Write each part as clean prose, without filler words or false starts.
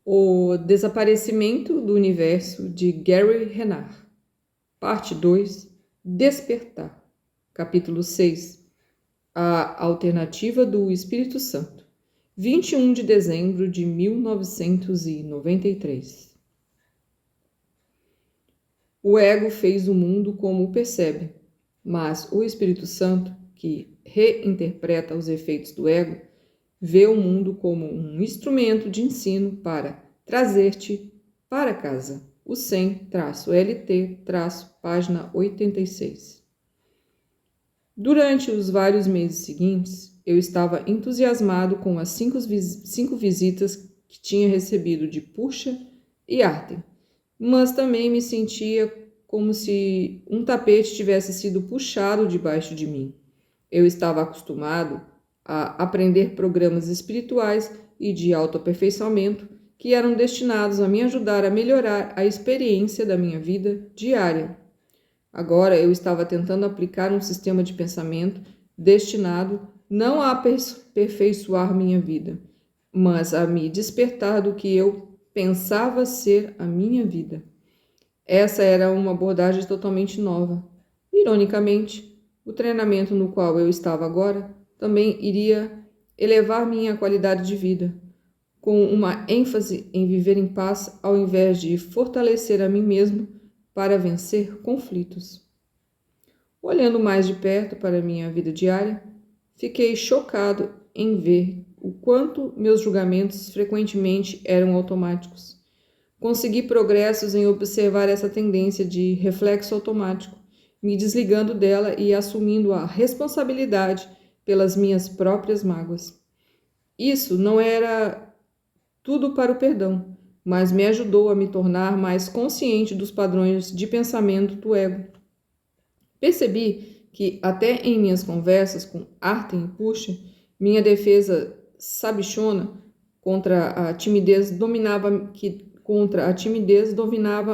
O Desaparecimento do Universo, de Gary Renard. Parte 2. Despertar. Capítulo 6. A Alternativa do Espírito Santo. 21 de dezembro de 1993. O ego fez o mundo como o percebe, mas o Espírito Santo, que reinterpreta os efeitos do ego, vê o mundo como um instrumento de ensino para trazer-te para casa. O 100-LT, página 86. Durante os vários meses seguintes, eu estava entusiasmado com as 5 visitas que tinha recebido de Pusha e Arten, mas também me sentia como se um tapete tivesse sido puxado debaixo de mim. Eu estava acostumado a aprender programas espirituais e de autoaperfeiçoamento que eram destinados a me ajudar a melhorar a experiência da minha vida diária. Agora eu estava tentando aplicar um sistema de pensamento destinado não a aperfeiçoar minha vida, mas a me despertar do que eu pensava ser a minha vida. Essa era uma abordagem totalmente nova. Ironicamente, o treinamento no qual eu estava agora também iria elevar minha qualidade de vida, com uma ênfase em viver em paz ao invés de fortalecer a mim mesmo para vencer conflitos. Olhando mais de perto para minha vida diária, fiquei chocado em ver o quanto meus julgamentos frequentemente eram automáticos. Consegui progressos em observar essa tendência de reflexo automático, me desligando dela e assumindo a responsabilidade pelas minhas próprias mágoas. Isso não era tudo para o perdão, mas me ajudou a me tornar mais consciente dos padrões de pensamento do ego. Percebi que até em minhas conversas com Arten e Pusha, minha defesa sabichona contra a timidez dominava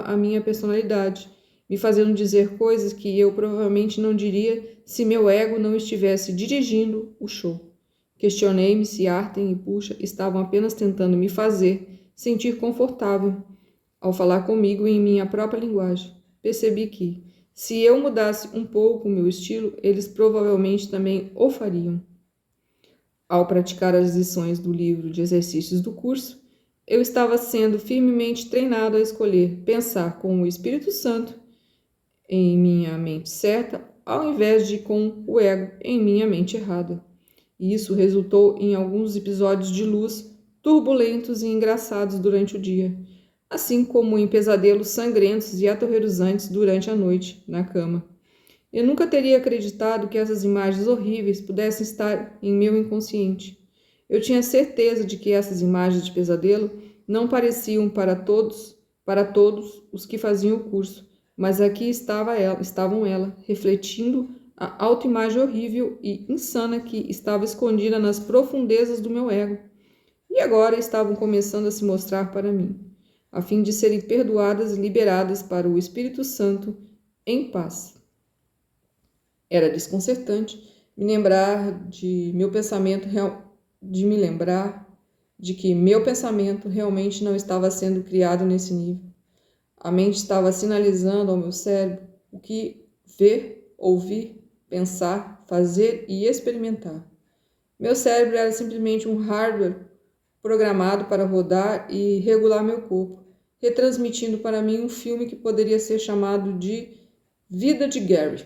a minha personalidade, me fazendo dizer coisas que eu provavelmente não diria se meu ego não estivesse dirigindo o show. Questionei-me se Arten e Pusha estavam apenas tentando me fazer sentir confortável ao falar comigo em minha própria linguagem. Percebi que, se eu mudasse um pouco o meu estilo, eles provavelmente também o fariam. Ao praticar as lições do livro de exercícios do curso, eu estava sendo firmemente treinado a escolher pensar com o Espírito Santo em minha mente certa, ao invés de com o ego em minha mente errada. E isso resultou em alguns episódios de luz turbulentos e engraçados durante o dia, assim como em pesadelos sangrentos e aterrorizantes durante a noite, na cama. Eu nunca teria acreditado que essas imagens horríveis pudessem estar em meu inconsciente. Eu tinha certeza de que essas imagens de pesadelo não pareciam para todos os que faziam o curso, mas aqui estavam ela, refletindo a autoimagem horrível e insana que estava escondida nas profundezas do meu ego. E agora estavam começando a se mostrar para mim, a fim de serem perdoadas e liberadas para o Espírito Santo em paz. Era desconcertante me lembrar de que meu pensamento realmente não estava sendo criado nesse nível. A mente estava sinalizando ao meu cérebro o que ver, ouvir, pensar, fazer e experimentar. Meu cérebro era simplesmente um hardware programado para rodar e regular meu corpo, retransmitindo para mim um filme que poderia ser chamado de Vida de Gary.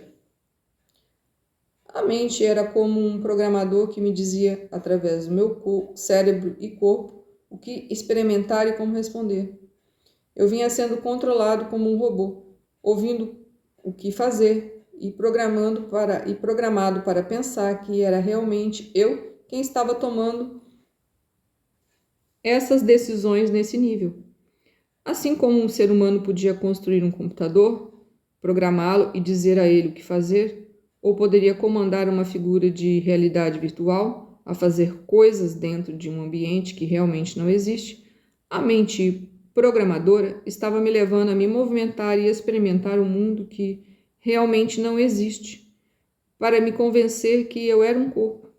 A mente era como um programador que me dizia, através do meu cérebro e corpo, o que experimentar e como responder. Eu vinha sendo controlado como um robô, ouvindo o que fazer e programado para pensar que era realmente eu quem estava tomando essas decisões nesse nível. Assim como um ser humano podia construir um computador, programá-lo e dizer a ele o que fazer, ou poderia comandar uma figura de realidade virtual a fazer coisas dentro de um ambiente que realmente não existe, a mente programadora estava me levando a me movimentar e experimentar um mundo que realmente não existe, para me convencer que eu era um corpo.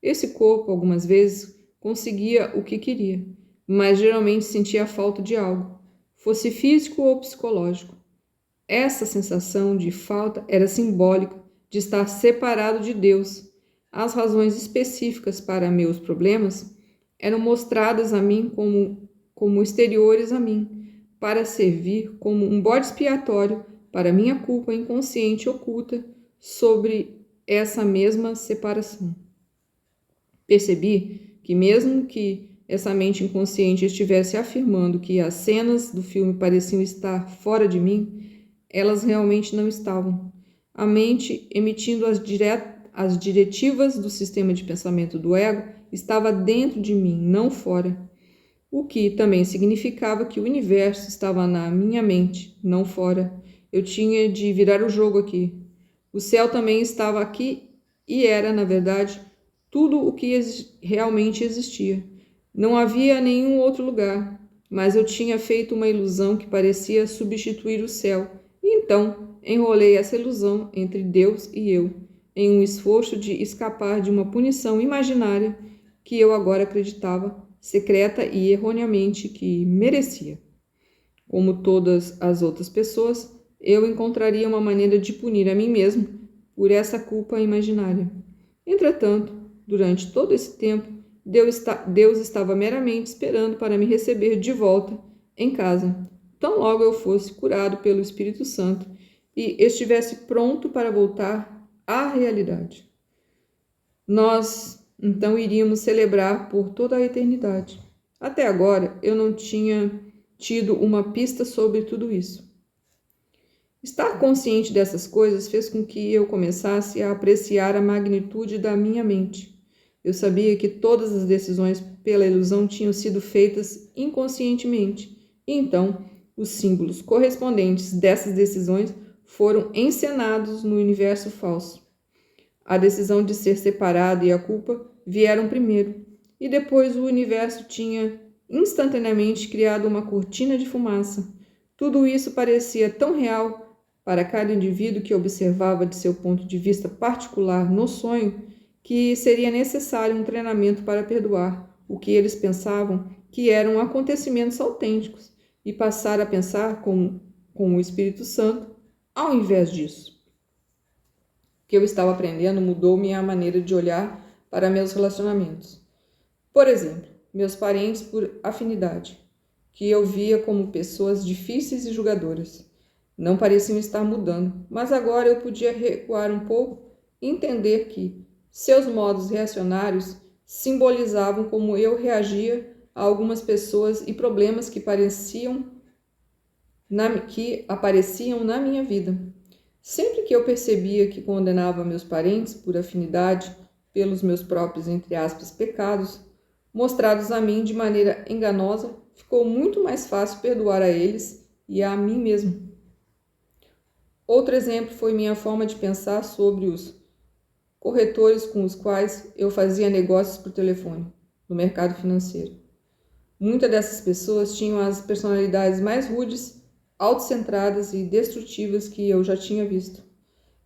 Esse corpo, algumas vezes, conseguia o que queria, mas geralmente sentia a falta de algo, fosse físico ou psicológico. Essa sensação de falta era simbólica de estar separado de Deus. As razões específicas para meus problemas eram mostradas a mim como exteriores a mim, para servir como um bode expiatório para minha culpa inconsciente oculta sobre essa mesma separação. Percebi que mesmo que essa mente inconsciente estivesse afirmando que as cenas do filme pareciam estar fora de mim, elas realmente não estavam. A mente, emitindo as diretivas do sistema de pensamento do ego, estava dentro de mim, não fora. O que também significava que o universo estava na minha mente, não fora. Eu tinha de virar o jogo aqui. O céu também estava aqui e era, na verdade, tudo o que realmente existia. Não havia nenhum outro lugar, mas eu tinha feito uma ilusão que parecia substituir o céu. E então enrolei essa ilusão entre Deus e eu, em um esforço de escapar de uma punição imaginária que eu agora acreditava secreta e erroneamente que merecia. Como todas as outras pessoas, eu encontraria uma maneira de punir a mim mesmo por essa culpa imaginária. Entretanto, durante todo esse tempo, Deus estava meramente esperando para me receber de volta em casa, tão logo eu fosse curado pelo Espírito Santo e estivesse pronto para voltar à realidade. Nós então iríamos celebrar por toda a eternidade. Até agora eu não tinha tido uma pista sobre tudo isso. Estar consciente dessas coisas fez com que eu começasse a apreciar a magnitude da minha mente. Eu sabia que todas as decisões pela ilusão tinham sido feitas inconscientemente, e então os símbolos correspondentes dessas decisões foram encenados no universo falso. A decisão de ser separado e a culpa vieram primeiro, e depois o universo tinha instantaneamente criado uma cortina de fumaça. Tudo isso parecia tão real para cada indivíduo que observava de seu ponto de vista particular no sonho, que seria necessário um treinamento para perdoar o que eles pensavam que eram acontecimentos autênticos e passar a pensar com o Espírito Santo ao invés disso. O que eu estava aprendendo mudou minha maneira de olhar para meus relacionamentos. Por exemplo, meus parentes por afinidade, que eu via como pessoas difíceis e julgadoras. Não pareciam estar mudando, mas agora eu podia recuar um pouco e entender que seus modos reacionários simbolizavam como eu reagia a algumas pessoas e problemas que apareciam na minha vida. Sempre que eu percebia que condenava meus parentes por afinidade pelos meus próprios, entre aspas, pecados, mostrados a mim de maneira enganosa, ficou muito mais fácil perdoar a eles e a mim mesmo. Outro exemplo foi minha forma de pensar sobre os corretores com os quais eu fazia negócios por telefone, no mercado financeiro. Muitas dessas pessoas tinham as personalidades mais rudes, autocentradas e destrutivas que eu já tinha visto.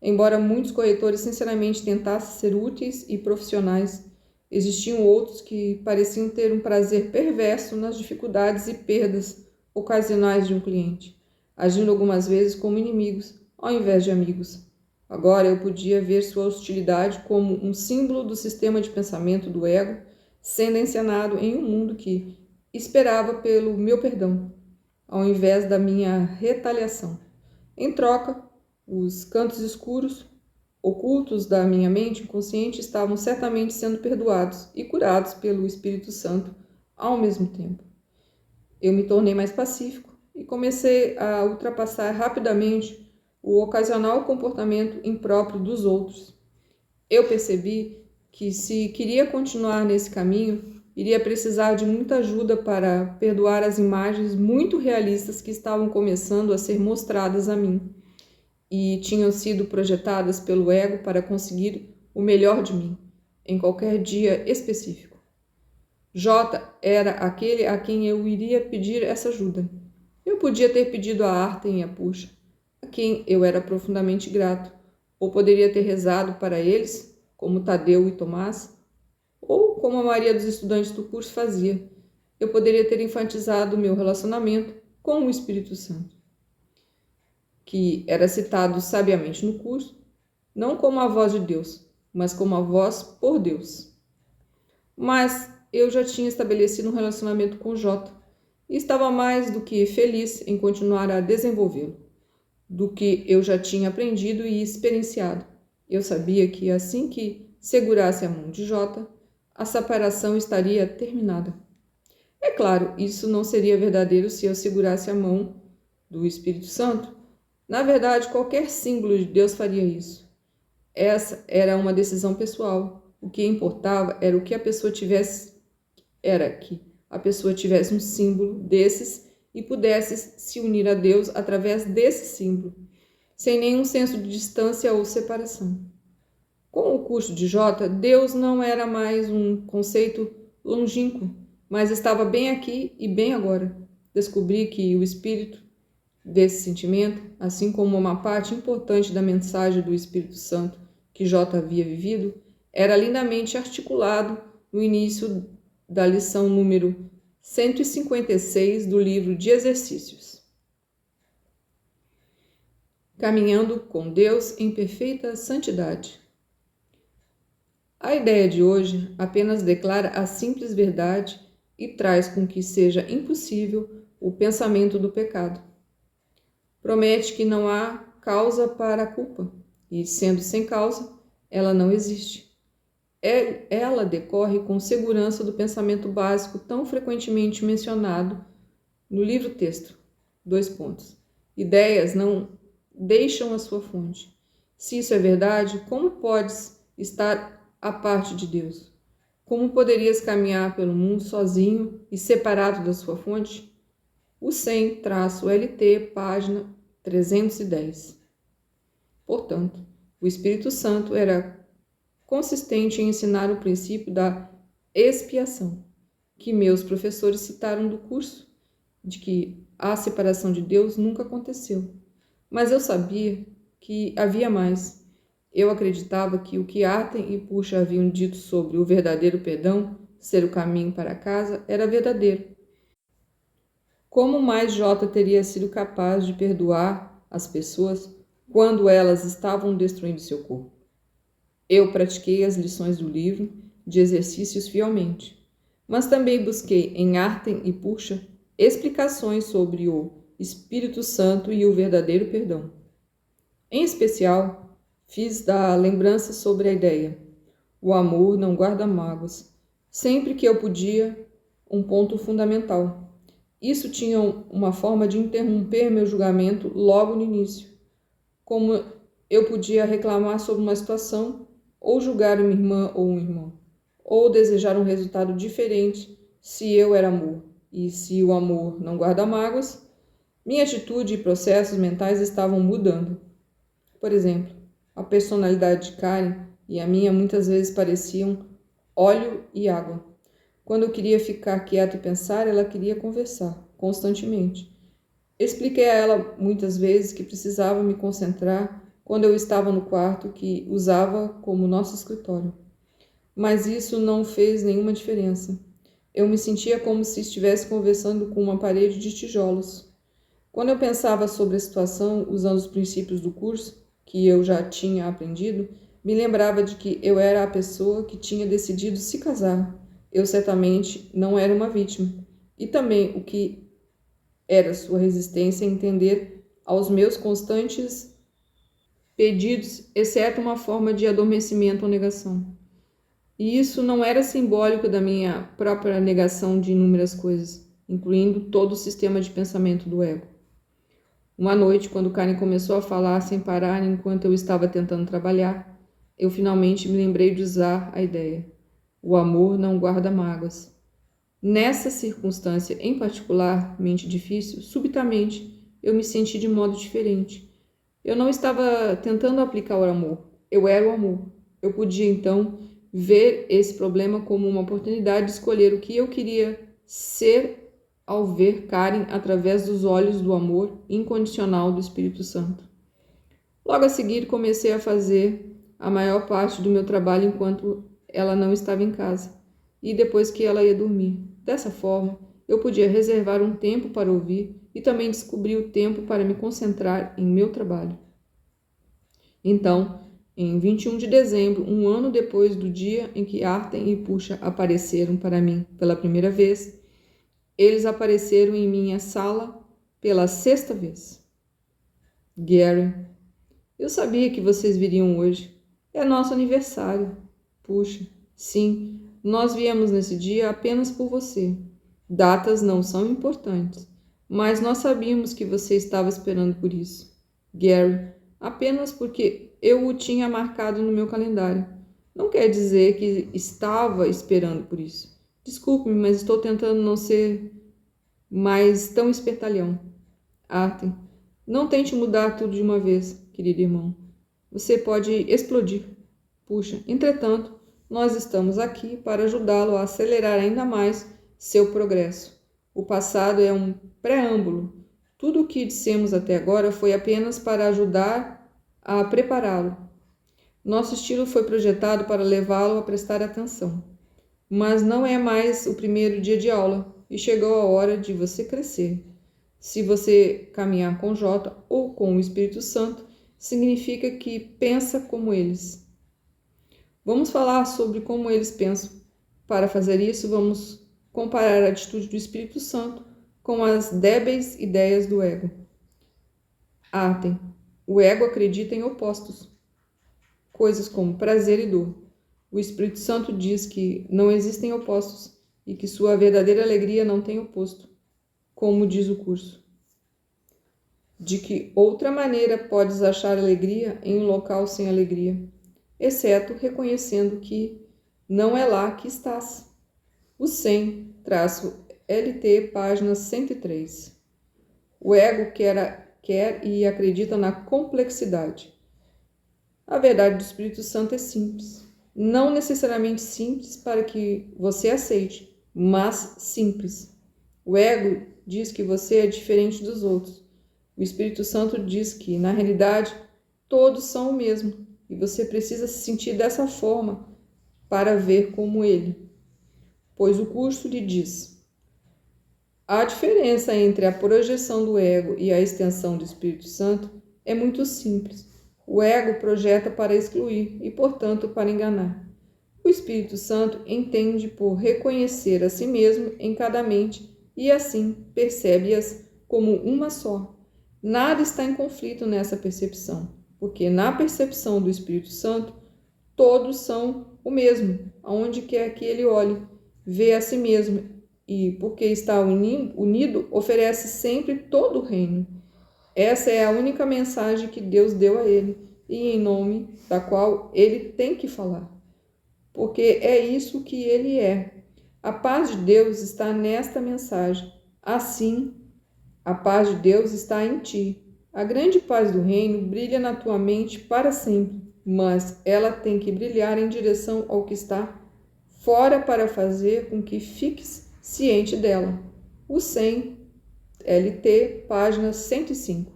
Embora muitos corretores sinceramente tentassem ser úteis e profissionais, existiam outros que pareciam ter um prazer perverso nas dificuldades e perdas ocasionais de um cliente, agindo algumas vezes como inimigos ao invés de amigos. Agora eu podia ver sua hostilidade como um símbolo do sistema de pensamento do ego sendo encenado em um mundo que esperava pelo meu perdão, ao invés da minha retaliação. Em troca, os cantos escuros, ocultos da minha mente inconsciente estavam certamente sendo perdoados e curados pelo Espírito Santo ao mesmo tempo. Eu me tornei mais pacífico e comecei a ultrapassar rapidamente o ocasional comportamento impróprio dos outros. Eu percebi que, se queria continuar nesse caminho, iria precisar de muita ajuda para perdoar as imagens muito realistas que estavam começando a ser mostradas a mim e tinham sido projetadas pelo ego para conseguir o melhor de mim, em qualquer dia específico. J era aquele a quem eu iria pedir essa ajuda. Eu podia ter pedido a Artem e a Puxa, a quem eu era profundamente grato, ou poderia ter rezado para eles, como Tadeu e Tomás, ou como a maioria dos estudantes do curso fazia. eu poderia ter enfatizado o meu relacionamento com o Espírito Santo, que era citado sabiamente no curso, não como a voz de Deus, mas como a voz por Deus. Mas eu já tinha estabelecido um relacionamento com J e estava mais do que feliz em continuar a desenvolvê-lo, do que eu já tinha aprendido e experienciado. Eu sabia que assim que segurasse a mão de J, a separação estaria terminada. É claro, isso não seria verdadeiro se eu segurasse a mão do Espírito Santo. Na verdade, qualquer símbolo de Deus faria isso. Essa era uma decisão pessoal. O que importava era que a pessoa tivesse um símbolo desses e pudesse se unir a Deus através desse símbolo, sem nenhum senso de distância ou separação. Com o curso de J, Deus não era mais um conceito longínquo, mas estava bem aqui e bem agora. Descobri que o espírito desse sentimento, assim como uma parte importante da mensagem do Espírito Santo que J havia vivido, era lindamente articulado no início da lição número 156 do livro de exercícios. Caminhando com Deus em perfeita santidade. A ideia de hoje apenas declara a simples verdade e traz com que seja impossível o pensamento do pecado. Promete que não há causa para a culpa, e, sendo sem causa, ela não existe. Ela decorre com segurança do pensamento básico tão frequentemente mencionado no livro-texto. Ideias não deixam a sua fonte. Se isso é verdade, como podes estar à parte de Deus? Como poderias caminhar pelo mundo sozinho e separado da sua fonte? O 100-LT, página 310. Portanto, o Espírito Santo era consistente em ensinar o princípio da expiação, que meus professores citaram do curso, de que a separação de Deus nunca aconteceu. Mas eu sabia que havia mais. Eu acreditava que o que Arten e Puxa haviam dito sobre o verdadeiro perdão ser o caminho para casa era verdadeiro. Como mais J teria sido capaz de perdoar as pessoas quando elas estavam destruindo seu corpo? Eu pratiquei as lições do livro de exercícios fielmente, mas também busquei em Arten e Puxa explicações sobre o Espírito Santo e o verdadeiro perdão. Em especial, fiz da lembrança sobre a ideia: o amor não guarda mágoas, sempre que eu podia, um ponto fundamental. Isso tinha uma forma de interromper meu julgamento logo no início. Como eu podia reclamar sobre uma situação, ou julgar uma irmã ou um irmão, ou desejar um resultado diferente se eu era amor. E se o amor não guarda mágoas, minha atitude e processos mentais estavam mudando. Por exemplo, a personalidade de Karen e a minha muitas vezes pareciam óleo e água. Quando eu queria ficar quieto e pensar, ela queria conversar, constantemente. Expliquei a ela muitas vezes que precisava me concentrar quando eu estava no quarto que usava como nosso escritório. Mas isso não fez nenhuma diferença. Eu me sentia como se estivesse conversando com uma parede de tijolos. Quando eu pensava sobre a situação, usando os princípios do curso, que eu já tinha aprendido, me lembrava de que eu era a pessoa que tinha decidido se casar. Eu certamente não era uma vítima. E também o que era sua resistência a entender aos meus constantes pedidos, exceto uma forma de adormecimento ou negação. E isso não era simbólico da minha própria negação de inúmeras coisas, incluindo todo o sistema de pensamento do ego. Uma noite, quando Karen começou a falar sem parar enquanto eu estava tentando trabalhar, eu finalmente me lembrei de usar a ideia: o amor não guarda mágoas. Nessa circunstância em particularmente difícil, subitamente eu me senti de modo diferente. Eu não estava tentando aplicar o amor, eu era o amor. Eu podia então ver esse problema como uma oportunidade de escolher o que eu queria ser ao ver Karen através dos olhos do amor incondicional do Espírito Santo. Logo a seguir comecei a fazer a maior parte do meu trabalho enquanto ela não estava em casa e depois que ela ia dormir. Dessa forma, eu podia reservar um tempo para ouvir e também descobri o tempo para me concentrar em meu trabalho. Então, em 21 de dezembro, um ano depois do dia em que Artem e Puxa apareceram para mim pela primeira vez, eles apareceram em minha sala pela 6ª vez. Gary, eu sabia que vocês viriam hoje. É nosso aniversário. Puxa, sim, nós viemos nesse dia apenas por você. Datas não são importantes, mas nós sabíamos que você estava esperando por isso. Gary, apenas porque eu o tinha marcado no meu calendário. Não quer dizer que estava esperando por isso. Desculpe-me, mas estou tentando não ser mais tão espertalhão. Artem, não tente mudar tudo de uma vez, querido irmão. Você pode explodir. Puxa, entretanto, nós estamos aqui para ajudá-lo a acelerar ainda mais seu progresso. O passado é um preâmbulo. Tudo o que dissemos até agora foi apenas para ajudar a prepará-lo. Nosso estilo foi projetado para levá-lo a prestar atenção. Mas não é mais o primeiro dia de aula e chegou a hora de você crescer. Se você caminhar com J ou com o Espírito Santo, significa que pensa como eles. Vamos falar sobre como eles pensam. Para fazer isso, vamos comparar a atitude do Espírito Santo com as débeis ideias do ego. Artem, o ego acredita em opostos, coisas como prazer e dor. O Espírito Santo diz que não existem opostos e que sua verdadeira alegria não tem oposto, como diz o curso. De que outra maneira podes achar alegria em um local sem alegria, exceto reconhecendo que não é lá que estás. O 100-LT, página 103. O ego quer e acredita na complexidade. A verdade do Espírito Santo é simples. Não necessariamente simples para que você aceite, mas simples. O ego diz que você é diferente dos outros. O Espírito Santo diz que, na realidade, todos são o mesmo e você precisa se sentir dessa forma para ver como ele. Pois o curso lhe diz: a diferença entre a projeção do ego e a extensão do Espírito Santo é muito simples. O ego projeta para excluir e, portanto, para enganar. O Espírito Santo entende por reconhecer a si mesmo em cada mente e, assim, percebe-as como uma só. Nada está em conflito nessa percepção, porque na percepção do Espírito Santo, todos são o mesmo, aonde quer que ele olhe, vê a si mesmo e, porque está unido, oferece sempre todo o reino. Essa é a única mensagem que Deus deu a ele e em nome da qual ele tem que falar, porque é isso que ele é. A paz de Deus está nesta mensagem. Assim, a paz de Deus está em ti. A grande paz do reino brilha na tua mente para sempre, mas ela tem que brilhar em direção ao que está fora para fazer com que fiques ciente dela. O 100, LT, página 105.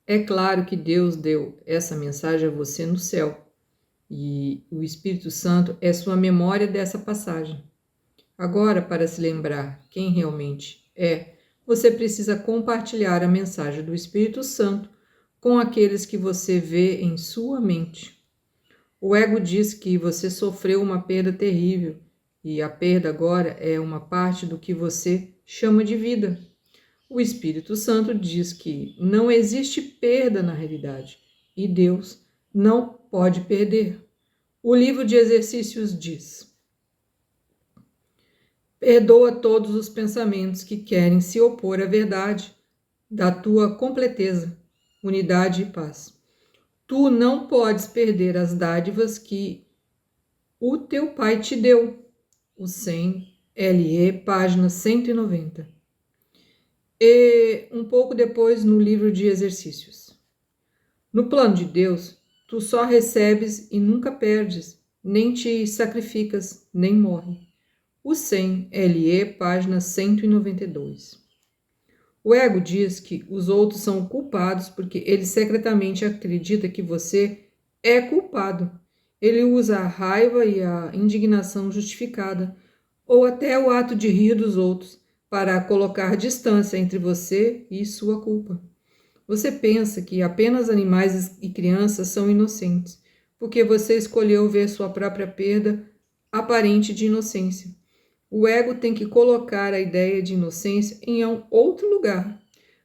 É claro que Deus deu essa mensagem a você no céu, e o Espírito Santo é sua memória dessa passagem. Agora, para se lembrar quem realmente é, você precisa compartilhar a mensagem do Espírito Santo com aqueles que você vê em sua mente. O ego diz que você sofreu uma perda terrível e a perda agora é uma parte do que você chama de vida. O Espírito Santo diz que não existe perda na realidade e Deus não pode perder. O livro de exercícios diz: perdoa todos os pensamentos que querem se opor à verdade da tua completeza, unidade e paz. Tu não podes perder as dádivas que o teu pai te deu. O 100, LE, página 190. E um pouco depois no livro de exercícios. No plano de Deus, tu só recebes e nunca perdes, nem te sacrificas, nem morre. O 100, LE, página 192. O ego diz que os outros são culpados porque ele secretamente acredita que você é culpado. Ele usa a raiva e a indignação justificada, ou até o ato de rir dos outros, para colocar distância entre você e sua culpa. Você pensa que apenas animais e crianças são inocentes, porque você escolheu ver sua própria perda aparente de inocência. O ego tem que colocar a ideia de inocência em um outro lugar,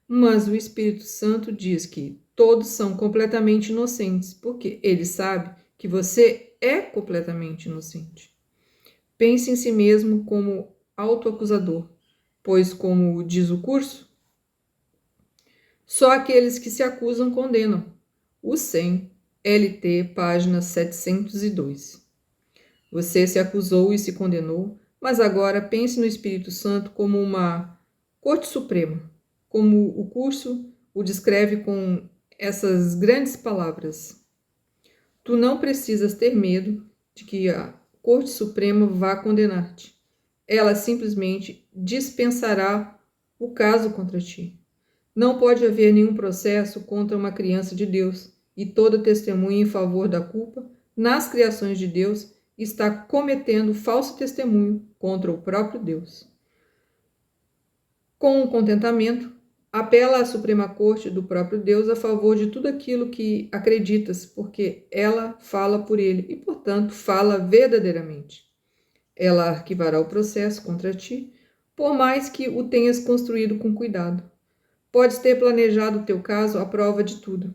mas o Espírito Santo diz que todos são completamente inocentes, porque ele sabe que você é completamente inocente. Pense em si mesmo como autoacusador, pois, como diz o curso, só aqueles que se acusam condenam. O 100, LT, página 702. Você se acusou e se condenou, mas agora pense no Espírito Santo como uma Corte Suprema, como o curso o descreve com essas grandes palavras. Tu não precisas ter medo de que a Corte Suprema vá condenar-te. Ela simplesmente dispensará o caso contra ti. Não pode haver nenhum processo contra uma criança de Deus, e toda testemunha em favor da culpa nas criações de Deus está cometendo falso testemunho contra o próprio Deus. Com o contentamento, apela à Suprema Corte do próprio Deus a favor de tudo aquilo que acreditas, porque ela fala por ele e, portanto, fala verdadeiramente. Ela arquivará o processo contra ti, por mais que o tenhas construído com cuidado. Podes ter planejado o teu caso à prova de tudo,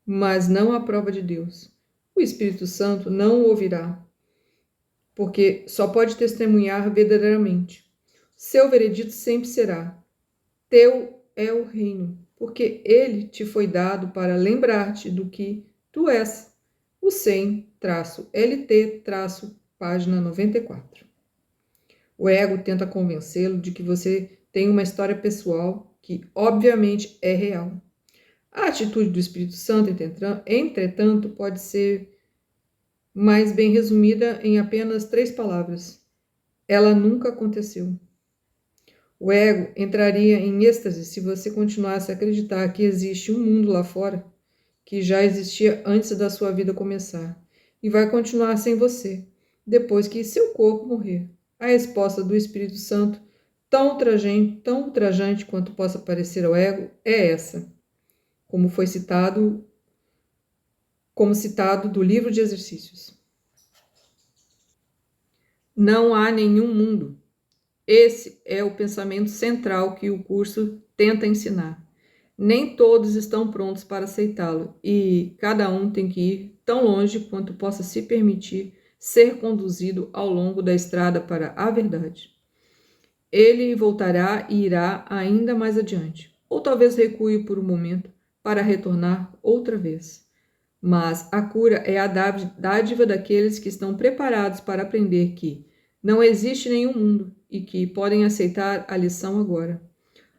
mas não à prova de Deus. O Espírito Santo não o ouvirá, porque só pode testemunhar verdadeiramente. Seu veredito sempre será: teu é o reino, porque ele te foi dado para lembrar-te do que tu és. O 100-LT, página 94. O ego tenta convencê-lo de que você tem uma história pessoal que, obviamente, é real. A atitude do Espírito Santo, entretanto, pode ser mais bem resumida em apenas 3 palavras. Ela nunca aconteceu. O ego entraria em êxtase se você continuasse a acreditar que existe um mundo lá fora que já existia antes da sua vida começar e vai continuar sem você, depois que seu corpo morrer. A resposta do Espírito Santo, tão ultrajante quanto possa parecer ao ego, é essa, como citado do livro de exercícios. Não há nenhum mundo. Esse é o pensamento central que o curso tenta ensinar. Nem todos estão prontos para aceitá-lo e cada um tem que ir tão longe quanto possa se permitir ser conduzido ao longo da estrada para a verdade. Ele voltará e irá ainda mais adiante, ou talvez recue por um momento para retornar outra vez. Mas a cura é a dádiva daqueles que estão preparados para aprender que não existe nenhum mundo e que podem aceitar a lição agora.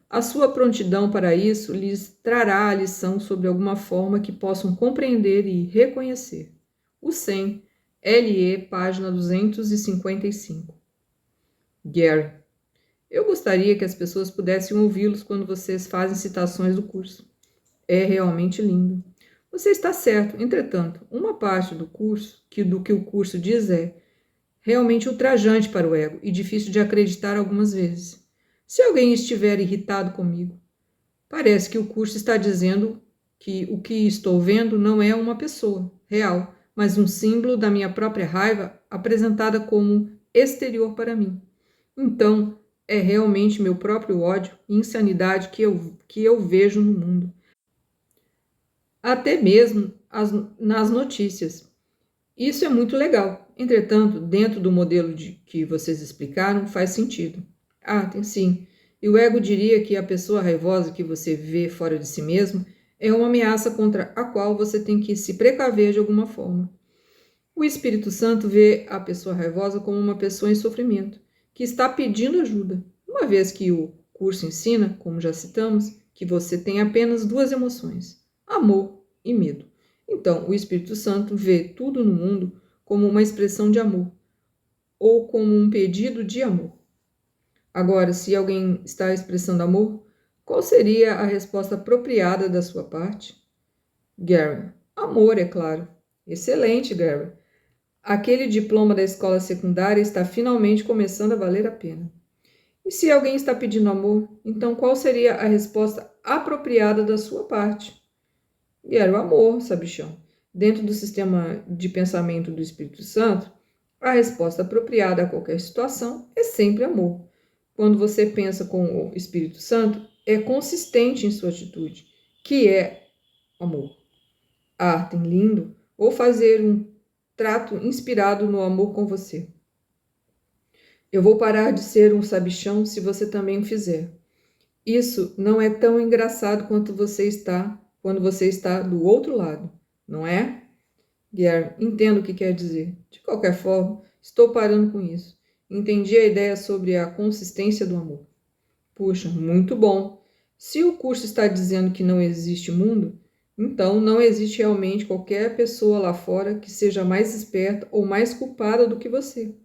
A sua prontidão para isso lhes trará a lição sobre alguma forma que possam compreender e reconhecer. O 100, LE, página 255. Gary, eu gostaria que as pessoas pudessem ouvi-los quando vocês fazem citações do curso. É realmente lindo. Você está certo, entretanto, uma parte do que o curso diz é realmente ultrajante para o ego e difícil de acreditar algumas vezes. Se alguém estiver irritado comigo, parece que o curso está dizendo que o que estou vendo não é uma pessoa real, mas um símbolo da minha própria raiva apresentada como exterior para mim. Então, é realmente meu próprio ódio e insanidade que eu vejo no mundo. Até mesmo nas notícias. Isso é muito legal. Entretanto, dentro do modelo que vocês explicaram, faz sentido. Tem sim. E o ego diria que a pessoa raivosa que você vê fora de si mesmo é uma ameaça contra a qual você tem que se precaver de alguma forma. O Espírito Santo vê a pessoa raivosa como uma pessoa em sofrimento, que está pedindo ajuda, uma vez que o curso ensina, como já citamos, que você tem apenas 2 emoções, amor e medo. Então, o Espírito Santo vê tudo no mundo como uma expressão de amor, ou como um pedido de amor. Agora, se alguém está expressando amor, qual seria a resposta apropriada da sua parte? Gary, amor, é claro. Excelente, Gary. aquele diploma da escola secundária está finalmente começando a valer a pena. E se alguém está pedindo amor, então qual seria a resposta apropriada da sua parte? E era o amor, sabichão. Dentro do sistema de pensamento do Espírito Santo, a resposta apropriada a qualquer situação é sempre amor. Quando você pensa com o Espírito Santo, é consistente em sua atitude, que é amor. Artem, lindo, ou fazer um trato inspirado no amor com você. Eu vou parar de ser um sabichão se você também o fizer. Isso não é tão engraçado quanto você está quando você está do outro lado, não é? Guilherme, entendo o que quer dizer. De qualquer forma, estou parando com isso. Entendi a ideia sobre a consistência do amor. Puxa, muito bom. Se o curso está dizendo que não existe mundo, então não existe realmente qualquer pessoa lá fora que seja mais esperta ou mais culpada do que você.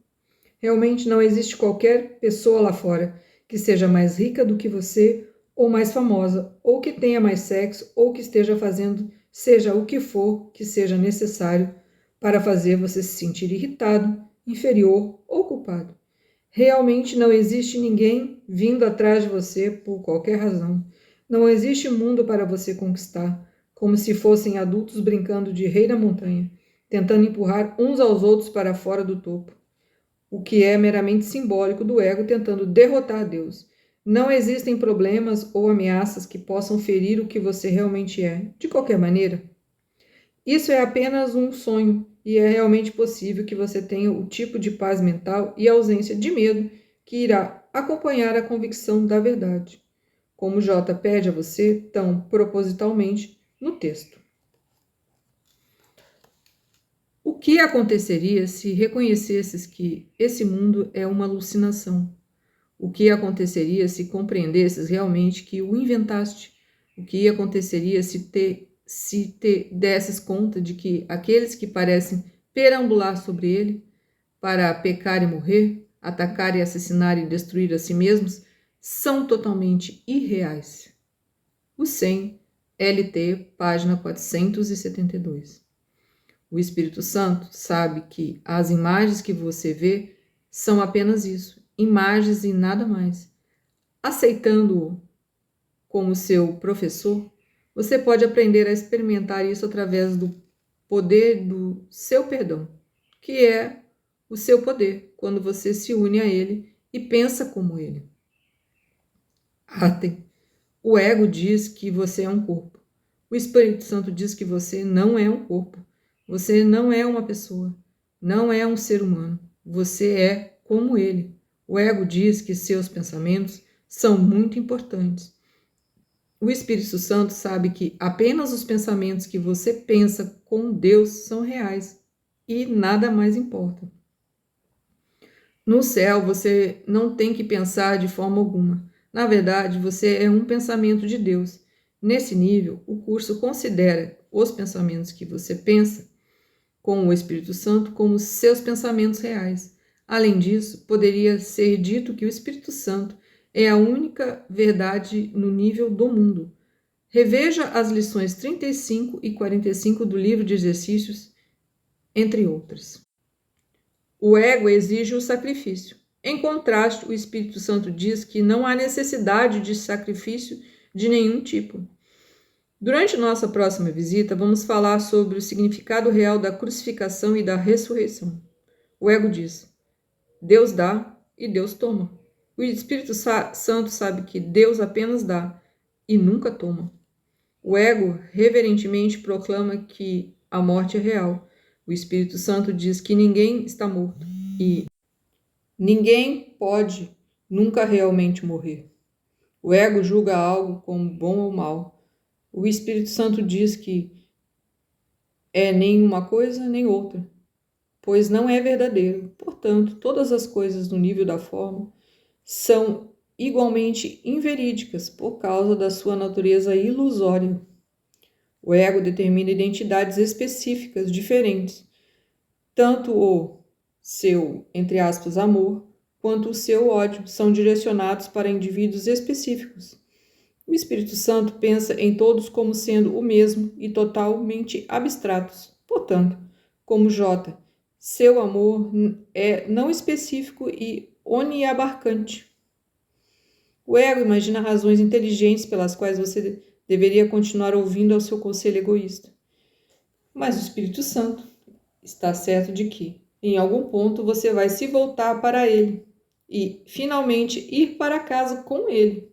Realmente não existe qualquer pessoa lá fora que seja mais rica do que você, ou mais famosa, ou que tenha mais sexo, ou que esteja fazendo seja o que for que seja necessário para fazer você se sentir irritado, inferior ou culpado. Realmente não existe ninguém vindo atrás de você por qualquer razão. Não existe mundo para você conquistar, como se fossem adultos brincando de rei da montanha, tentando empurrar uns aos outros para fora do topo, o que é meramente simbólico do ego tentando derrotar Deus. Não existem problemas ou ameaças que possam ferir o que você realmente é, de qualquer maneira. Isso é apenas um sonho e é realmente possível que você tenha o tipo de paz mental e ausência de medo que irá acompanhar a convicção da verdade, como J pede a você tão propositalmente no texto. O que aconteceria se reconhecesses que esse mundo é uma alucinação? O que aconteceria se compreendesses realmente que o inventaste? O que aconteceria se te desses conta de que aqueles que parecem perambular sobre ele para pecar e morrer, atacar e assassinar e destruir a si mesmos, são totalmente irreais? O 100, LT, página 472. O Espírito Santo sabe que as imagens que você vê são apenas isso, imagens e nada mais. Aceitando-o como seu professor, você pode aprender a experimentar isso através do poder do seu perdão, que é o seu poder quando você se une a ele e pensa como ele. Atem. O ego diz que você é um corpo. O Espírito Santo diz que você não é um corpo. Você não é uma pessoa. Não é um ser humano. Você é como ele. O ego diz que seus pensamentos são muito importantes. O Espírito Santo sabe que apenas os pensamentos que você pensa com Deus são reais e nada mais importa. No céu, você não tem que pensar de forma alguma. Na verdade, você é um pensamento de Deus. Nesse nível, o curso considera os pensamentos que você pensa com o Espírito Santo como seus pensamentos reais. Além disso, poderia ser dito que o Espírito Santo é a única verdade no nível do mundo. Reveja as lições 35 e 45 do livro de exercícios, entre outras. O ego exige o sacrifício. Em contraste, o Espírito Santo diz que não há necessidade de sacrifício de nenhum tipo. Durante nossa próxima visita, vamos falar sobre o significado real da crucificação e da ressurreição. O ego diz: Deus dá e Deus toma. O Espírito Santo sabe que Deus apenas dá e nunca toma. O ego reverentemente proclama que a morte é real. O Espírito Santo diz que ninguém está morto e ninguém pode nunca realmente morrer. O ego julga algo como bom ou mal. O Espírito Santo diz que é nem uma coisa nem outra, pois não é verdadeiro. Portanto, todas as coisas no nível da forma são igualmente inverídicas por causa da sua natureza ilusória. O ego determina identidades específicas diferentes, tanto o seu, entre aspas, amor, quanto o seu ódio são direcionados para indivíduos específicos. O Espírito Santo pensa em todos como sendo o mesmo e totalmente abstratos. Portanto, como J, Seu amor é não específico e oniabarcante. O ego imagina razões inteligentes pelas quais você deveria continuar ouvindo ao seu conselho egoísta. Mas o Espírito Santo está certo de que, em algum ponto, você vai se voltar para ele e, finalmente, ir para casa com ele.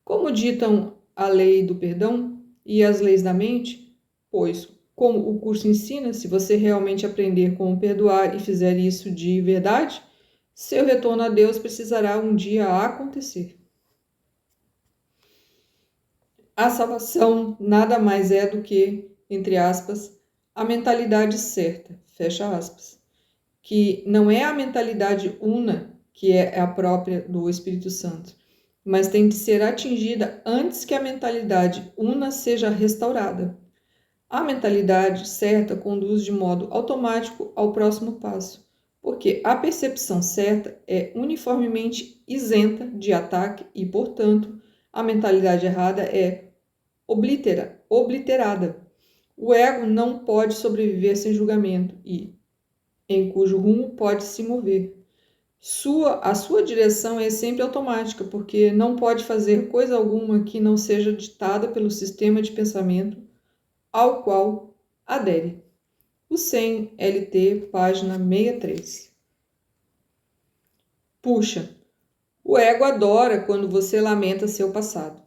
Como ditam a lei do perdão e as leis da mente, pois, como o curso ensina, se você realmente aprender como perdoar e fizer isso de verdade, seu retorno a Deus precisará um dia acontecer. A salvação nada mais é do que, entre aspas, a mentalidade certa, fecha aspas, que não é a mentalidade una, que é a própria do Espírito Santo, mas tem de ser atingida antes que a mentalidade una seja restaurada. A mentalidade certa conduz de modo automático ao próximo passo, porque a percepção certa é uniformemente isenta de ataque e, portanto, a mentalidade errada é obliterada. O ego não pode sobreviver sem julgamento e, em cujo rumo pode se mover. A sua direção é sempre automática, porque não pode fazer coisa alguma que não seja ditada pelo sistema de pensamento ao qual adere. O 100 LT, página 63. Puxa, o ego adora quando você lamenta seu passado.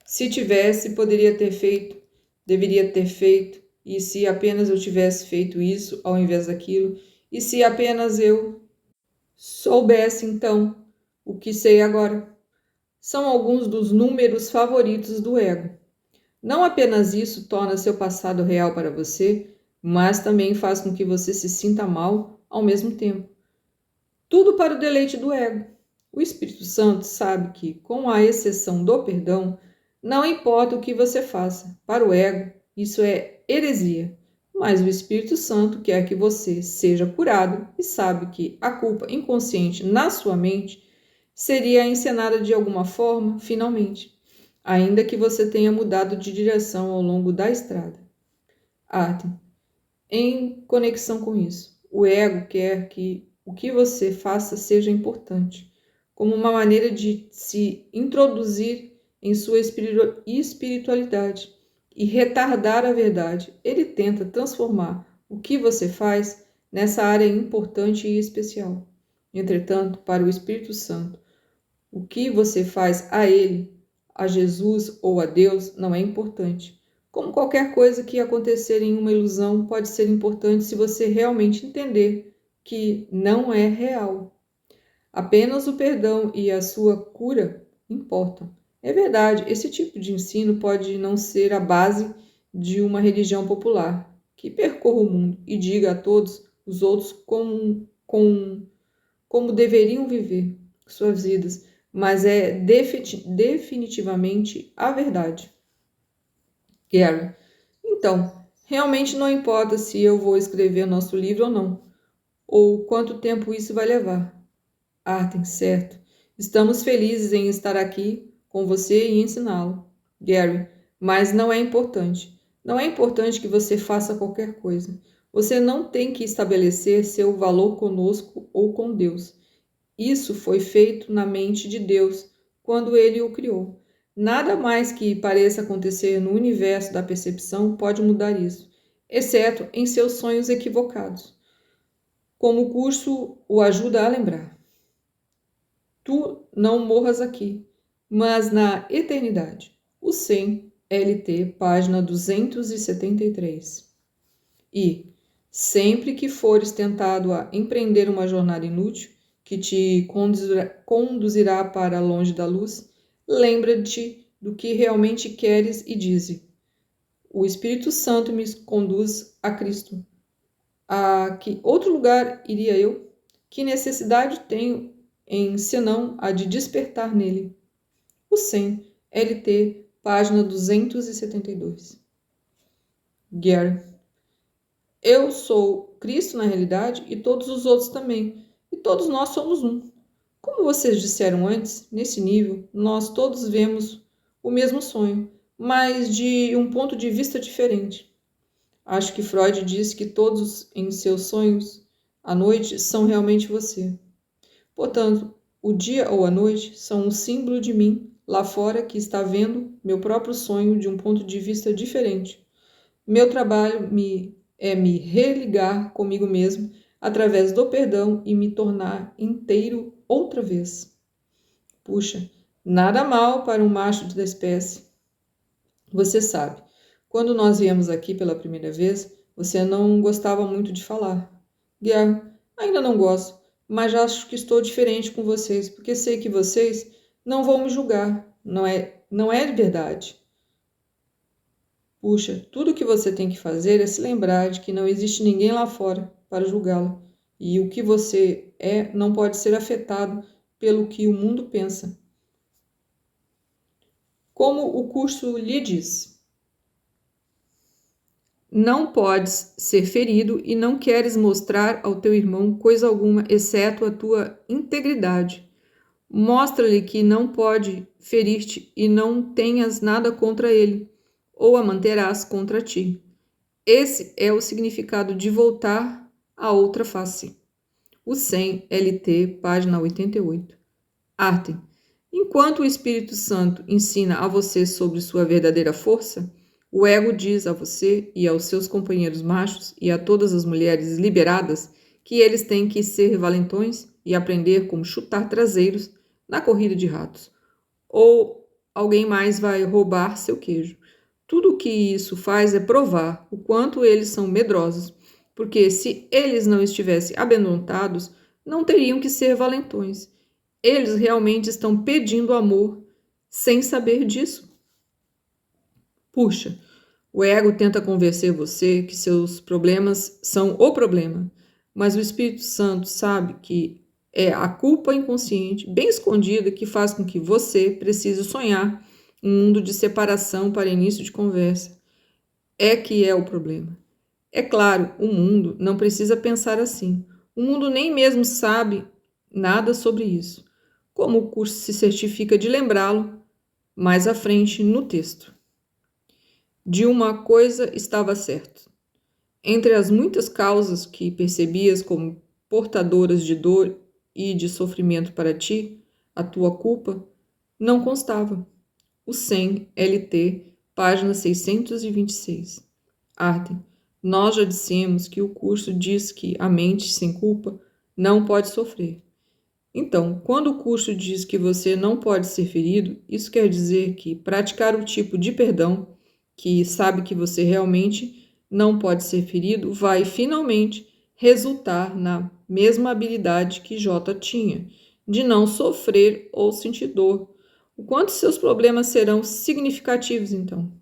Se tivesse, poderia ter feito, deveria ter feito, e se apenas eu tivesse feito isso ao invés daquilo, e se apenas eu soubesse então o que sei agora. São alguns dos números favoritos do ego. Não apenas isso torna seu passado real para você, mas também faz com que você se sinta mal ao mesmo tempo. Tudo para o deleite do ego. O Espírito Santo sabe que, com a exceção do perdão, não importa o que você faça. Para o ego, isso é heresia. Mas o Espírito Santo quer que você seja curado e sabe que a culpa inconsciente na sua mente seria encenada de alguma forma, finalmente, ainda que você tenha mudado de direção ao longo da estrada. Arthur, em conexão com isso, o ego quer que o que você faça seja importante, como uma maneira de se introduzir em sua espiritualidade e retardar a verdade. Ele tenta transformar o que você faz nessa área importante e especial. Entretanto, para o Espírito Santo, o que você faz a ele, a Jesus ou a Deus não é importante. Como qualquer coisa que acontecer em uma ilusão pode ser importante se você realmente entender que não é real. Apenas o perdão e a sua cura importam. É verdade, esse tipo de ensino pode não ser a base de uma religião popular, que percorra o mundo e diga a todos os outros como deveriam viver suas vidas, mas é definitivamente a verdade. Gary, então, realmente não importa se eu vou escrever nosso livro ou não, ou quanto tempo isso vai levar. Arthur, certo. Estamos felizes em estar aqui com você e ensiná-lo. Gary, mas não é importante. Não é importante que você faça qualquer coisa. Você não tem que estabelecer seu valor conosco ou com Deus. Isso foi feito na mente de Deus quando ele o criou. Nada mais que pareça acontecer no universo da percepção pode mudar isso, exceto em seus sonhos equivocados, como o curso o ajuda a lembrar. Tu não morras aqui, mas na eternidade. O 100 LT, página 273. E, sempre que fores tentado a empreender uma jornada inútil, que te conduzirá para longe da luz, lembra-te do que realmente queres e dize: o Espírito Santo me conduz a Cristo. A que outro lugar iria eu? Que necessidade tenho em senão a de despertar nele? O 100, LT, página 272. Gary. Eu sou Cristo na realidade e todos os outros também. E todos nós somos um. Como vocês disseram antes, nesse nível, nós todos vemos o mesmo sonho, mas de um ponto de vista diferente. Acho que Freud disse que todos em seus sonhos à noite são realmente você. Portanto, o dia ou a noite são um símbolo de mim lá fora que está vendo meu próprio sonho de um ponto de vista diferente. Meu trabalho é me religar comigo mesmo através do perdão e me tornar inteiro outra vez. Puxa, nada mal para um macho da espécie. Você sabe, quando nós viemos aqui pela primeira vez, você não gostava muito de falar. Guilherme, ainda não gosto, mas acho que estou diferente com vocês, porque sei que vocês não vão me julgar. Não é de verdade. Puxa, tudo o que você tem que fazer é se lembrar de que não existe ninguém lá fora para julgá-lo. E o que você é não pode ser afetado pelo que o mundo pensa. Como o curso lhe diz. Não podes ser ferido e não queres mostrar ao teu irmão coisa alguma, exceto a tua integridade. Mostra-lhe que não pode ferir-te e não tenhas nada contra ele, ou a manterás contra ti. Esse é o significado de voltar à outra face. O 100 LT, página 88. Arten. Enquanto o Espírito Santo ensina a você sobre sua verdadeira força, o ego diz a você e aos seus companheiros machos e a todas as mulheres liberadas que eles têm que ser valentões e aprender como chutar traseiros na corrida de ratos. Ou alguém mais vai roubar seu queijo. Tudo o que isso faz é provar o quanto eles são medrosos, porque se eles não estivessem amedrontados, não teriam que ser valentões. Eles realmente estão pedindo amor sem saber disso. Puxa, o ego tenta convencer você que seus problemas são o problema, mas o Espírito Santo sabe que é a culpa inconsciente, bem escondida, que faz com que você precise sonhar um mundo de separação para início de conversa. É que é o problema. É claro, o mundo não precisa pensar assim. O mundo nem mesmo sabe nada sobre isso. Como o curso se certifica de lembrá-lo mais à frente no texto. De uma coisa estava certo. Entre as muitas causas que percebias como portadoras de dor e de sofrimento para ti, a tua culpa não constava. O 100 LT, página 626. Arten, nós já dissemos que o curso diz que a mente sem culpa não pode sofrer. Então, quando o curso diz que você não pode ser ferido, isso quer dizer que praticar o tipo de perdão que sabe que você realmente não pode ser ferido vai finalmente resultar na mesma habilidade que J tinha, de não sofrer ou sentir dor. O quanto seus problemas serão significativos, então?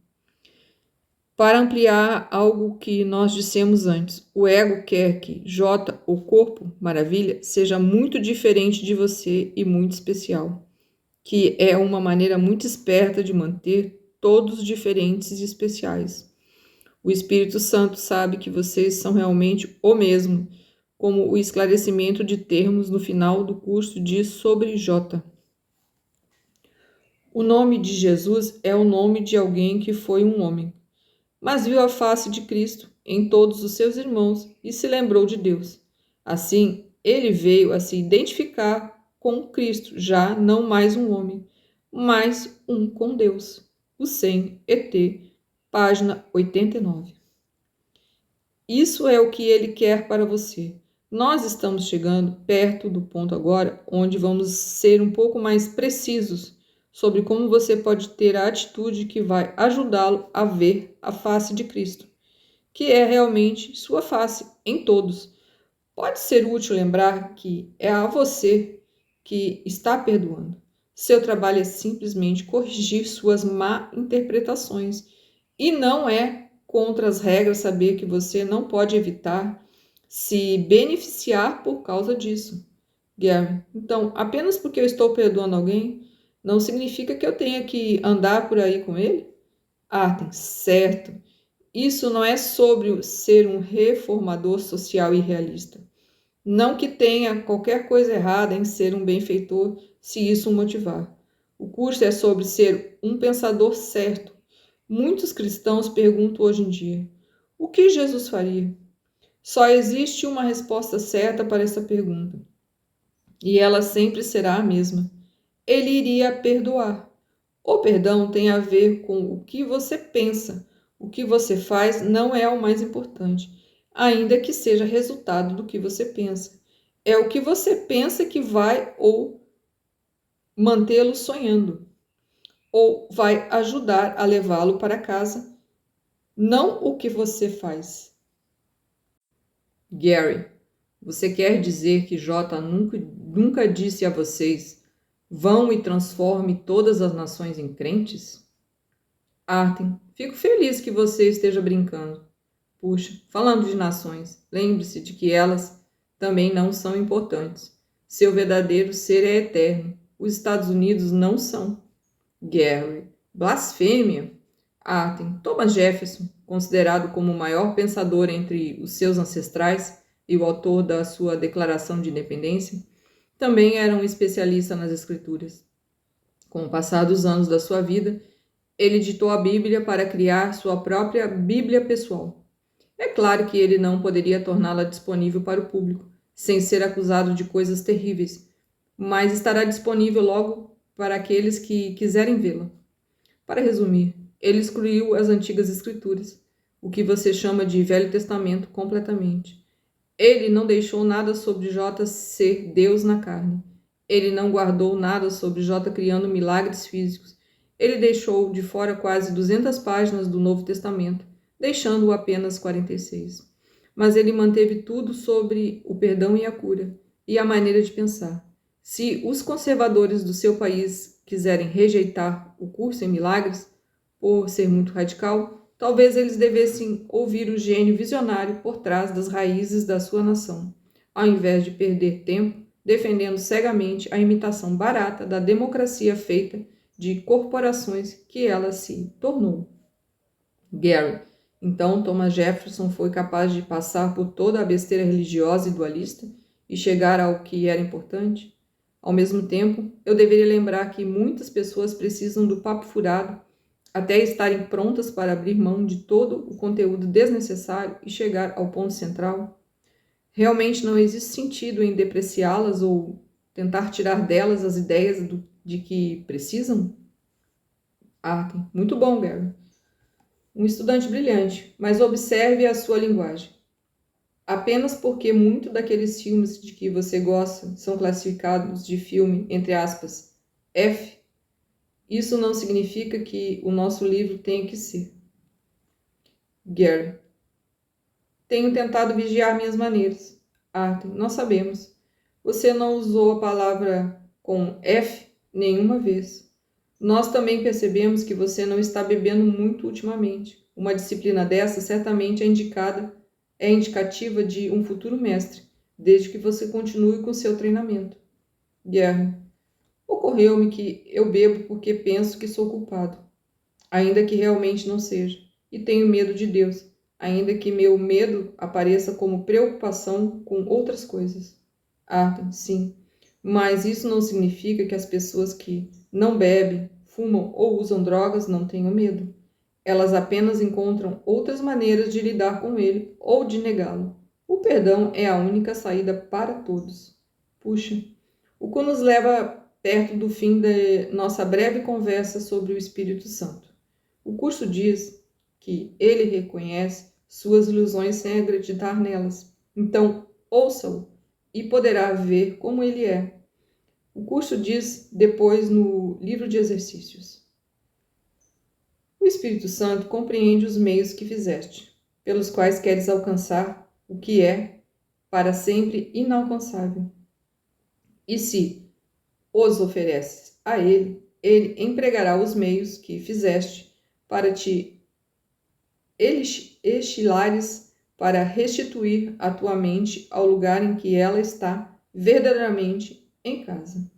Para ampliar algo que nós dissemos antes, o ego quer que J, o corpo, maravilha, seja muito diferente de você e muito especial, que é uma maneira muito esperta de manter todos diferentes e especiais. O Espírito Santo sabe que vocês são realmente o mesmo, como o esclarecimento de termos no final do curso diz sobre J. O nome de Jesus é o nome de alguém que foi um homem, mas viu a face de Cristo em todos os seus irmãos e se lembrou de Deus. Assim, ele veio a se identificar com Cristo, já não mais um homem, mas um com Deus. O 100 ET, página 89. Isso é o que ele quer para você. Nós estamos chegando perto do ponto agora onde vamos ser um pouco mais precisos sobre como você pode ter a atitude que vai ajudá-lo a ver a face de Cristo, que é realmente sua face em todos. Pode ser útil lembrar que é a você que está perdoando. Seu trabalho é simplesmente corrigir suas má interpretações e não é contra as regras saber que você não pode evitar se beneficiar por causa disso. Gary, então, apenas porque eu estou perdoando alguém, não significa que eu tenha que andar por aí com ele? Arten, certo. Isso não é sobre ser um reformador social e realista. Não que tenha qualquer coisa errada em ser um benfeitor, se isso o motivar. O curso é sobre ser um pensador certo. Muitos cristãos perguntam hoje em dia: O que Jesus faria? Só existe uma resposta certa para essa pergunta, e ela sempre será a mesma. Ele iria perdoar. O perdão tem a ver com o que você pensa. O que você faz não é o mais importante, ainda que seja resultado do que você pensa. É o que você pensa que vai ou mantê-lo sonhando, ou vai ajudar a levá-lo para casa, não o que você faz. Gary, você quer dizer que J nunca disse a vocês: vão e transforme todas as nações em crentes? Artem, fico feliz que você esteja brincando. Puxa, falando de nações, lembre-se de que elas também não são importantes. Seu verdadeiro ser é eterno. Os Estados Unidos não são. Gary, blasfêmia! Artem, Thomas Jefferson, considerado como o maior pensador entre os seus ancestrais e o autor da sua Declaração de Independência, também era um especialista nas escrituras. Com o passar dos anos da sua vida, ele ditou a Bíblia para criar sua própria Bíblia pessoal. É claro que ele não poderia torná-la disponível para o público, sem ser acusado de coisas terríveis, mas estará disponível logo para aqueles que quiserem vê-la. Para resumir, ele excluiu as antigas escrituras, o que você chama de Velho Testamento, completamente. Ele não deixou nada sobre J ser Deus na carne. Ele não guardou nada sobre J criando milagres físicos. Ele deixou de fora quase 200 páginas do Novo Testamento, deixando-o apenas 46. Mas ele manteve tudo sobre o perdão e a cura, e a maneira de pensar. Se os conservadores do seu país quiserem rejeitar o curso em milagres, por ser muito radical, talvez eles devessem ouvir o gênio visionário por trás das raízes da sua nação, ao invés de perder tempo defendendo cegamente a imitação barata da democracia feita de corporações que ela se tornou. Gary, então Thomas Jefferson foi capaz de passar por toda a besteira religiosa e dualista e chegar ao que era importante? Ao mesmo tempo, eu deveria lembrar que muitas pessoas precisam do papo furado até estarem prontas para abrir mão de todo o conteúdo desnecessário e chegar ao ponto central. Realmente não existe sentido em depreciá-las ou tentar tirar delas as ideias de que precisam? Arthur, muito bom, Gary. Um estudante brilhante, mas observe a sua linguagem. Apenas porque muito daqueles filmes de que você gosta são classificados de filme, entre aspas, F, isso não significa que o nosso livro tenha que ser. Gary, tenho tentado vigiar minhas maneiras. Arthur, nós sabemos. Você não usou a palavra com F nenhuma vez. Nós também percebemos que você não está bebendo muito ultimamente. Uma disciplina dessa certamente é indicativa de um futuro mestre, desde que você continue com seu treinamento. Guerra. Ocorreu-me que eu bebo porque penso que sou culpado, ainda que realmente não seja, e tenho medo de Deus, ainda que meu medo apareça como preocupação com outras coisas. Arthur, sim, mas isso não significa que as pessoas que não bebem, fumam ou usam drogas não tenham medo. Elas apenas encontram outras maneiras de lidar com ele ou de negá-lo. O perdão é a única saída para todos. Puxa, o que nos leva perto do fim de nossa breve conversa sobre o Espírito Santo. O curso diz que ele reconhece suas ilusões sem acreditar nelas. Então, ouça-o e poderá ver como ele é. O curso diz depois no livro de exercícios. O Espírito Santo compreende os meios que fizeste, pelos quais queres alcançar o que é para sempre inalcançável. E se os ofereces a ele, ele empregará os meios que fizeste para te estilares para restituir a tua mente ao lugar em que ela está verdadeiramente em casa.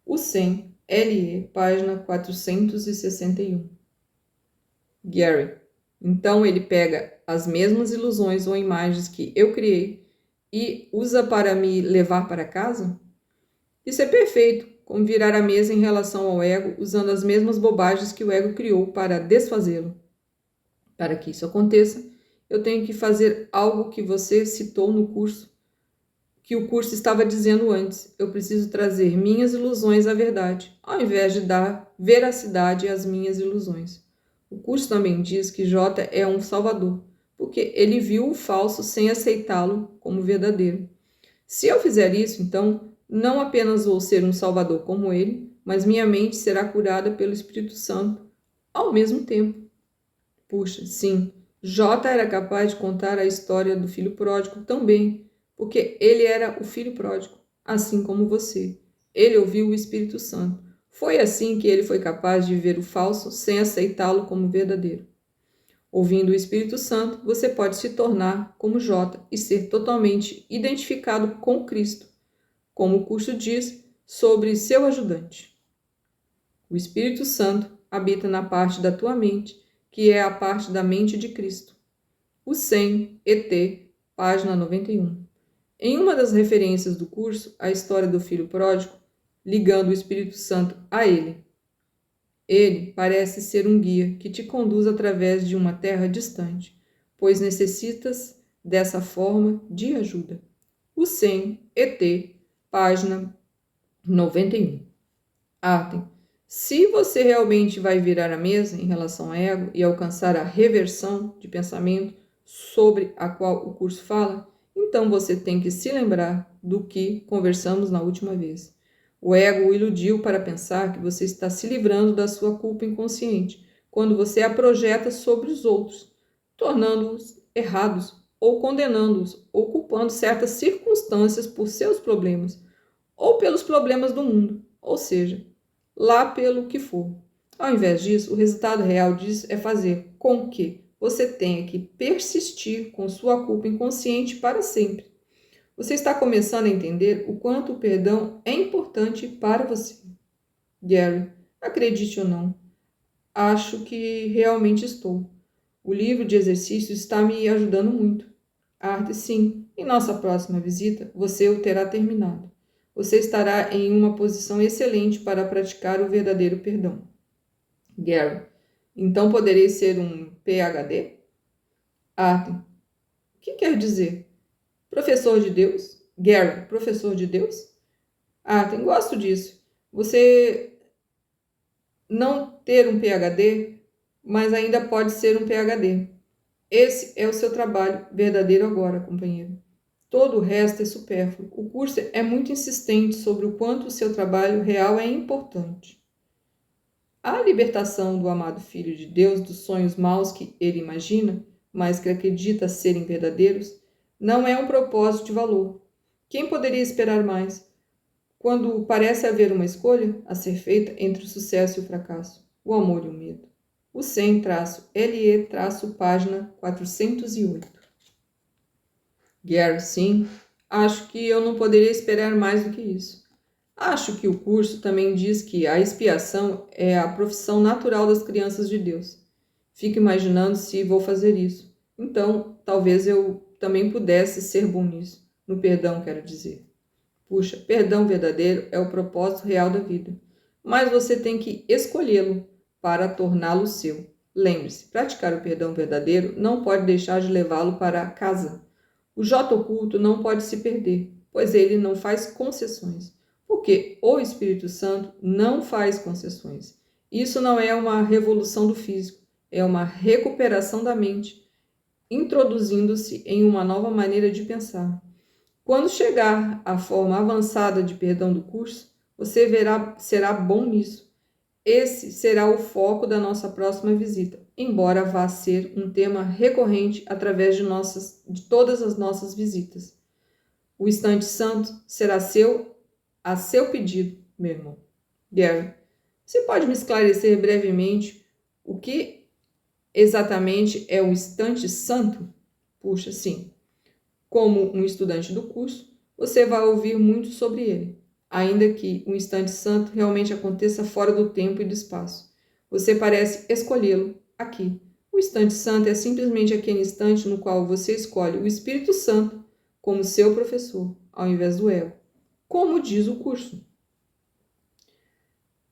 O 100, LE, página 461. Gary. Então ele pega as mesmas ilusões ou imagens que eu criei e usa para me levar para casa? Isso é perfeito, como virar a mesa em relação ao ego, usando as mesmas bobagens que o ego criou para desfazê-lo. Para que isso aconteça, eu tenho que fazer algo que você citou no curso, que o curso estava dizendo antes. Eu preciso trazer minhas ilusões à verdade, ao invés de dar veracidade às minhas ilusões. O curso também diz que J é um salvador, porque ele viu o falso sem aceitá-lo como verdadeiro. Se eu fizer isso, então, não apenas vou ser um salvador como ele, mas minha mente será curada pelo Espírito Santo ao mesmo tempo. Puxa, sim, J era capaz de contar a história do filho pródigo também, porque ele era o filho pródigo, assim como você. Ele ouviu o Espírito Santo. Foi assim que ele foi capaz de ver o falso sem aceitá-lo como verdadeiro. Ouvindo o Espírito Santo, você pode se tornar como J e ser totalmente identificado com Cristo, como o curso diz sobre seu ajudante. O Espírito Santo habita na parte da tua mente, que é a parte da mente de Cristo. O 100, ET, página 91. Em uma das referências do curso, a história do filho pródigo, ligando o Espírito Santo a ele. Ele parece ser um guia que te conduz através de uma terra distante, pois necessitas dessa forma de ajuda. O 100, ET, página 91. Artem, se você realmente vai virar a mesa em relação ao ego e alcançar a reversão de pensamento sobre a qual o curso fala, então você tem que se lembrar do que conversamos na última vez. O ego o iludiu para pensar que você está se livrando da sua culpa inconsciente quando você a projeta sobre os outros, tornando-os errados ou condenando-os ou culpando certas circunstâncias por seus problemas ou pelos problemas do mundo, ou seja, lá pelo que for. Ao invés disso, o resultado real disso é fazer com que você tenha que persistir com sua culpa inconsciente para sempre. Você está começando a entender o quanto o perdão é importante para você. Gary, acredite ou não, acho que realmente estou. O livro de exercícios está me ajudando muito. Arte, sim. Em nossa próxima visita, você o terá terminado. Você estará em uma posição excelente para praticar o verdadeiro perdão. Gary, então poderei ser um PhD? Arthur, o que quer dizer? Professor de Deus? Gary, professor de Deus? Arthur, gosto disso. Você não ter um PhD, mas ainda pode ser um PhD. Esse é o seu trabalho verdadeiro agora, companheiro. Todo o resto é supérfluo. O curso é muito insistente sobre o quanto o seu trabalho real é importante. A libertação do amado Filho de Deus dos sonhos maus que ele imagina, mas que acredita serem verdadeiros, não é um propósito de valor. Quem poderia esperar mais? Quando parece haver uma escolha a ser feita entre o sucesso e o fracasso, o amor e o medo. O 100-LE, página 408. Gary, sim, acho que eu não poderia esperar mais do que isso. Acho que o curso também diz que a expiação é a profissão natural das crianças de Deus. Fico imaginando se vou fazer isso. Então, talvez eu também pudesse ser bom nisso. No perdão, quero dizer. Puxa, perdão verdadeiro é o propósito real da vida. Mas você tem que escolhê-lo para torná-lo seu. Lembre-se, praticar o perdão verdadeiro não pode deixar de levá-lo para casa. O J oculto não pode se perder, pois ele não faz concessões. Porque o Espírito Santo não faz concessões. Isso não é uma revolução do físico, é uma recuperação da mente, introduzindo-se em uma nova maneira de pensar. Quando chegar à forma avançada de perdão do curso, você será bom nisso. Esse será o foco da nossa próxima visita, embora vá ser um tema recorrente através de todas as nossas visitas. O instante santo será a seu pedido, meu irmão. Gary, você pode me esclarecer brevemente o que exatamente é o instante santo? Puxa, sim. Como um estudante do curso, você vai ouvir muito sobre ele, ainda que o instante santo realmente aconteça fora do tempo e do espaço. Você parece escolhê-lo aqui. O instante santo é simplesmente aquele instante no qual você escolhe o Espírito Santo como seu professor, ao invés do ego. Como diz o curso.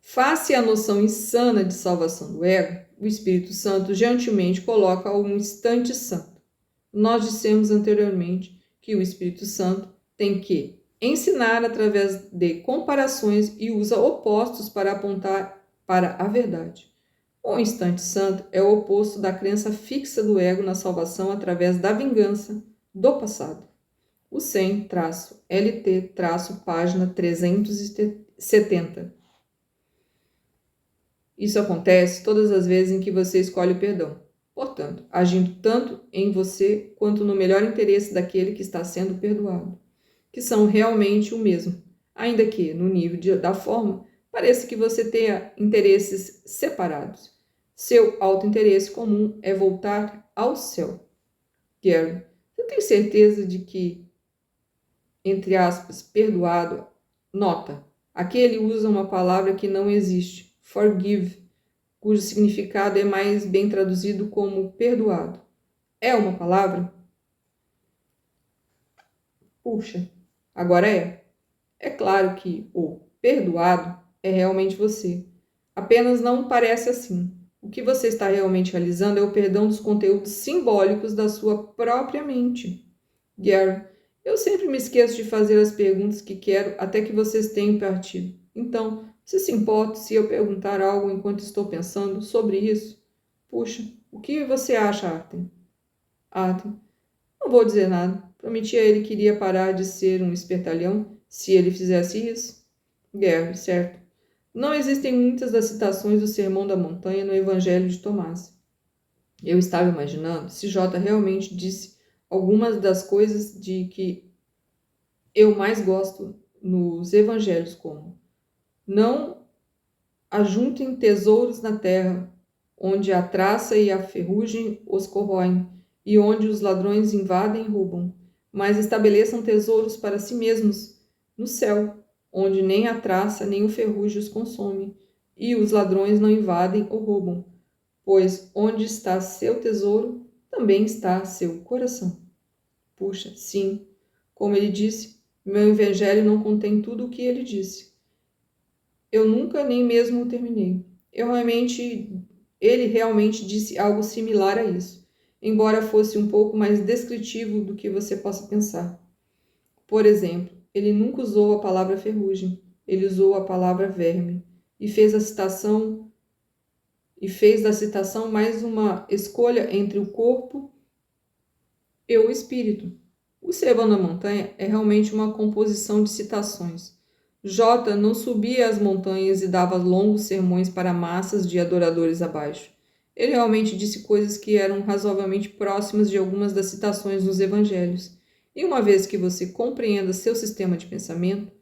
Face à noção insana de salvação do ego, o Espírito Santo gentilmente coloca um instante santo. Nós dissemos anteriormente que o Espírito Santo tem que ensinar através de comparações e usa opostos para apontar para a verdade. O instante santo é o oposto da crença fixa do ego na salvação através da vingança do passado. O 100-LT, página 370. Isso acontece todas as vezes em que você escolhe o perdão. Portanto, agindo tanto em você quanto no melhor interesse daquele que está sendo perdoado, que são realmente o mesmo, ainda que, no nível da forma, pareça que você tenha interesses separados. Seu autointeresse comum é voltar ao céu. Gary, eu tenho certeza de que, entre aspas, perdoado, nota, aqui ele usa uma palavra que não existe, forgive, cujo significado é mais bem traduzido como perdoado. É uma palavra? Puxa, agora é. É claro que o perdoado é realmente você. Apenas não parece assim. O que você está realmente realizando é o perdão dos conteúdos simbólicos da sua própria mente. Gary, eu sempre me esqueço de fazer as perguntas que quero até que vocês tenham partido. Então, você se importa se eu perguntar algo enquanto estou pensando sobre isso? Puxa, o que você acha, Arthur? Arthur, não vou dizer nada. Prometi a ele que iria parar de ser um espertalhão se ele fizesse isso. Gary, certo. Não existem muitas das citações do Sermão da Montanha no Evangelho de Tomás. Eu estava imaginando se J realmente disse algumas das coisas de que eu mais gosto nos evangelhos, como: não ajuntem tesouros na terra, onde a traça e a ferrugem os corroem, e onde os ladrões invadem e roubam, mas estabeleçam tesouros para si mesmos no céu, onde nem a traça nem o ferrugem os consome, e os ladrões não invadem ou roubam, pois onde está seu tesouro, também está seu coração. Puxa, sim, como ele disse, meu evangelho não contém tudo o que ele disse. Eu nunca nem mesmo o terminei. Ele realmente disse algo similar a isso, embora fosse um pouco mais descritivo do que você possa pensar. Por exemplo, ele nunca usou a palavra ferrugem, ele usou a palavra verme, e fez da citação mais uma escolha entre o corpo e o espírito. O Sermão da Montanha é realmente uma composição de citações. J não subia as montanhas e dava longos sermões para massas de adoradores abaixo. Ele realmente disse coisas que eram razoavelmente próximas de algumas das citações nos evangelhos. E uma vez que você compreenda seu sistema de pensamento,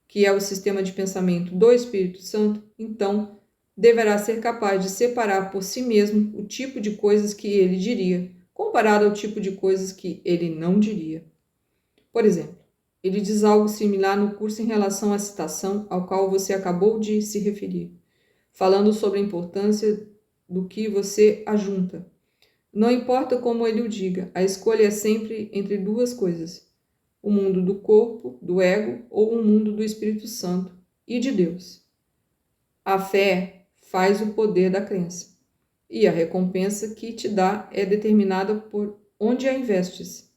que é o sistema de pensamento do Espírito Santo, então deverá ser capaz de separar por si mesmo o tipo de coisas que ele diria, comparado ao tipo de coisas que ele não diria. Por exemplo, ele diz algo similar no curso em relação à citação ao qual você acabou de se referir, falando sobre a importância do que você ajunta. Não importa como ele o diga, a escolha é sempre entre duas coisas: o mundo do corpo, do ego, ou o mundo do Espírito Santo e de Deus. A fé faz o poder da crença, e a recompensa que te dá é determinada por onde a investes,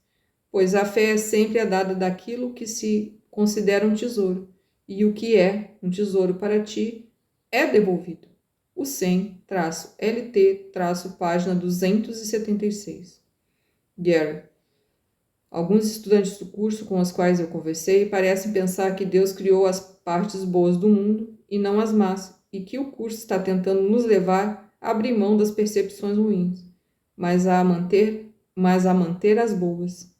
pois a fé é sempre a dada daquilo que se considera um tesouro, e o que é um tesouro para ti é devolvido. O 100-LT, página 276. Gary. Alguns estudantes do curso com os quais eu conversei parecem pensar que Deus criou as partes boas do mundo e não as más, e que o curso está tentando nos levar a abrir mão das percepções ruins, mas a manter as boas.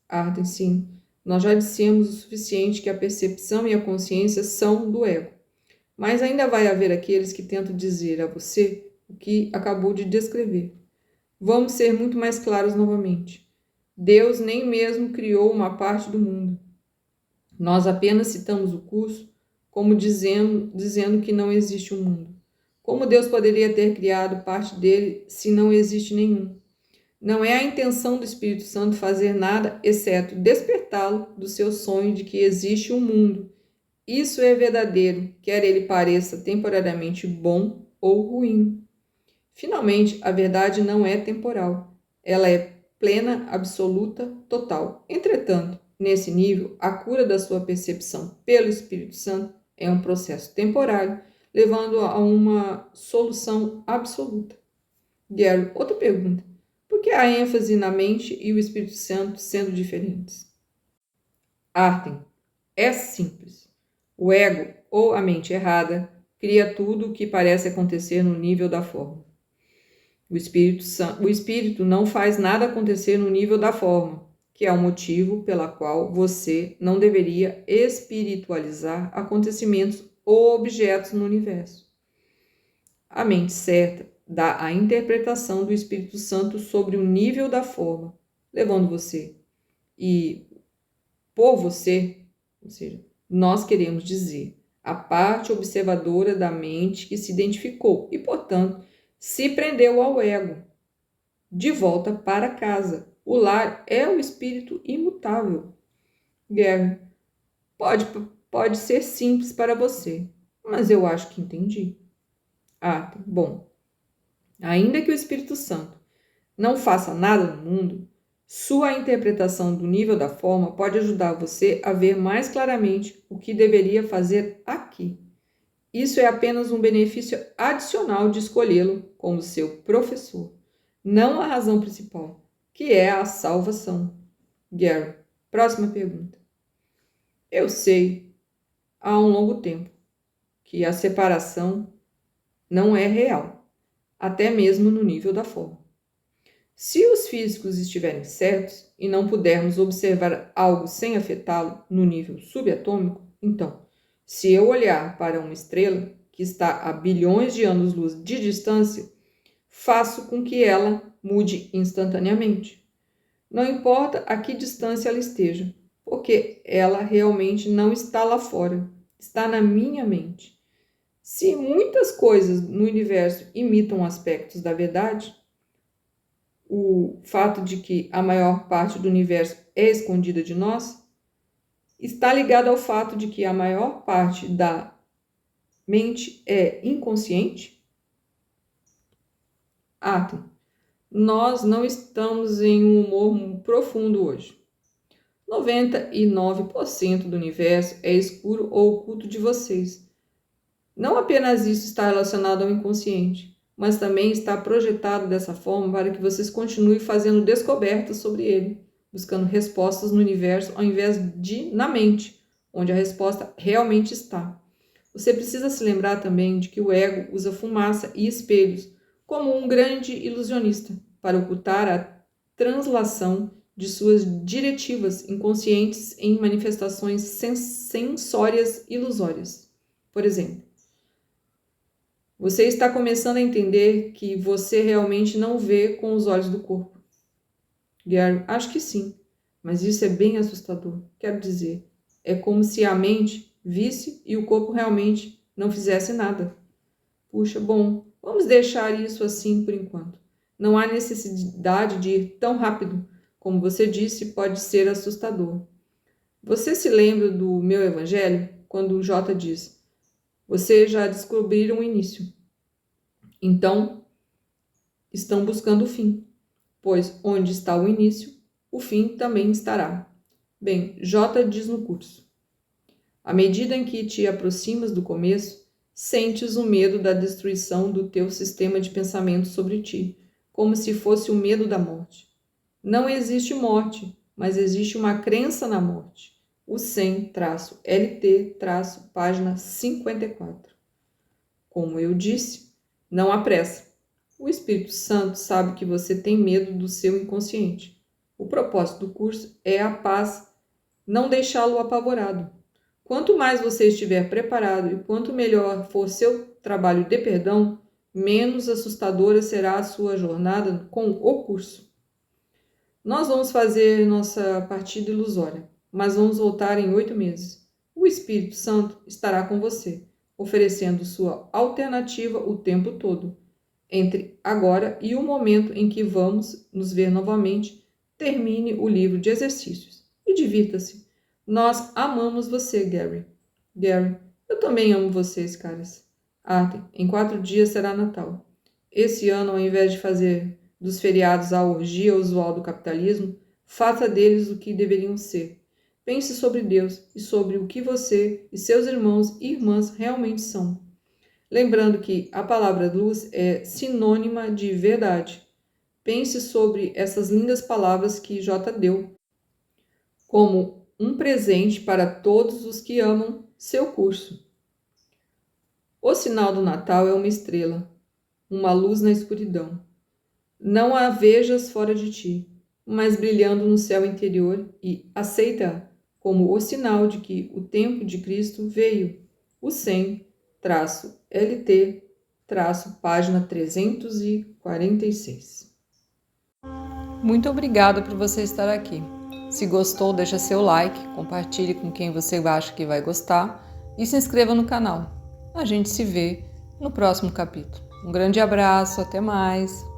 Arden, sim, nós já dissemos o suficiente que a percepção e a consciência são do ego, mas ainda vai haver aqueles que tentam dizer a você o que acabou de descrever. Vamos ser muito mais claros novamente. Deus nem mesmo criou uma parte do mundo. Nós apenas citamos o curso como dizendo que não existe um mundo. Como Deus poderia ter criado parte dele se não existe nenhum? Não é a intenção do Espírito Santo fazer nada exceto despertá-lo do seu sonho de que existe um mundo. Isso é verdadeiro, quer ele pareça temporariamente bom ou ruim. Finalmente, a verdade não é temporal. Ela é plena, absoluta, total. Entretanto, nesse nível, a cura da sua percepção pelo Espírito Santo é um processo temporário, levando a uma solução absoluta. Gary, outra pergunta. Por que a ênfase na mente e o Espírito Santo sendo diferentes? Arten, é simples. O ego, ou a mente errada, cria tudo o que parece acontecer no nível da forma. O espírito não faz nada acontecer no nível da forma, que é o motivo pela qual você não deveria espiritualizar acontecimentos ou objetos no universo. A mente certa dá a interpretação do Espírito Santo sobre o nível da forma, levando você. E por você, ou seja, nós queremos dizer a parte observadora da mente que se identificou e, portanto, se prendeu ao ego. De volta para casa. O lar é o espírito imutável. Gary, pode ser simples para você, mas eu acho que entendi. Bom. Ainda que o Espírito Santo não faça nada no mundo, sua interpretação do nível da forma pode ajudar você a ver mais claramente o que deveria fazer aqui. Isso é apenas um benefício adicional de escolhê-lo como seu professor, não a razão principal, que é a salvação. Gary, próxima pergunta. Eu sei, há um longo tempo, que a separação não é real, até mesmo no nível da forma. Se os físicos estiverem certos e não pudermos observar algo sem afetá-lo no nível subatômico, então, se eu olhar para uma estrela que está a bilhões de anos-luz de distância, faço com que ela mude instantaneamente. Não importa a que distância ela esteja, porque ela realmente não está lá fora, está na minha mente. Se muitas coisas no universo imitam aspectos da verdade, o fato de que a maior parte do universo é escondida de nós está ligado ao fato de que a maior parte da mente é inconsciente? Nós não estamos em um humor profundo hoje. 99% do universo é escuro ou oculto de vocês. Não apenas isso está relacionado ao inconsciente, mas também está projetado dessa forma para que vocês continuem fazendo descobertas sobre ele, buscando respostas no universo ao invés de na mente, onde a resposta realmente está. Você precisa se lembrar também de que o ego usa fumaça e espelhos como um grande ilusionista para ocultar a translação de suas diretivas inconscientes em manifestações sensórias ilusórias. Por exemplo, você está começando a entender que você realmente não vê com os olhos do corpo. Gary, acho que sim, mas isso é bem assustador. Quero dizer, é como se a mente visse e o corpo realmente não fizesse nada. Puxa, bom, vamos deixar isso assim por enquanto. Não há necessidade de ir tão rápido. Como você disse, pode ser assustador. Você se lembra do meu evangelho? Quando o J diz, vocês já descobriram o início. Então, estão buscando o fim. Pois onde está o início, o fim também estará. Bem, J diz no curso. À medida em que te aproximas do começo, sentes o medo da destruição do teu sistema de pensamento sobre ti, como se fosse o medo da morte. Não existe morte, mas existe uma crença na morte. O 100-LT, página 54. Como eu disse, não há pressa. O Espírito Santo sabe que você tem medo do seu inconsciente. O propósito do curso é a paz, não deixá-lo apavorado. Quanto mais você estiver preparado e quanto melhor for seu trabalho de perdão, menos assustadora será a sua jornada com o curso. Nós vamos fazer nossa partida ilusória, mas vamos voltar em 8 meses. O Espírito Santo estará com você, oferecendo sua alternativa o tempo todo. Entre agora e o momento em que vamos nos ver novamente, termine o livro de exercícios e divirta-se. Nós amamos você, Gary. Gary, eu também amo vocês, caras. Em 4 dias será Natal. Esse ano, ao invés de fazer dos feriados à orgia usual do capitalismo, faça deles o que deveriam ser. Pense sobre Deus e sobre o que você e seus irmãos e irmãs realmente são. Lembrando que a palavra luz é sinônima de verdade. Pense sobre essas lindas palavras que J deu como um presente para todos os que amam seu curso. O sinal do Natal é uma estrela, uma luz na escuridão. Não a vejas fora de ti, mas brilhando no céu interior, e aceita-a como o sinal de que o tempo de Cristo veio. O 100-LT-página 346. Muito obrigada por você estar aqui. Se gostou, deixa seu like, compartilhe com quem você acha que vai gostar e se inscreva no canal. A gente se vê no próximo capítulo. Um grande abraço, até mais!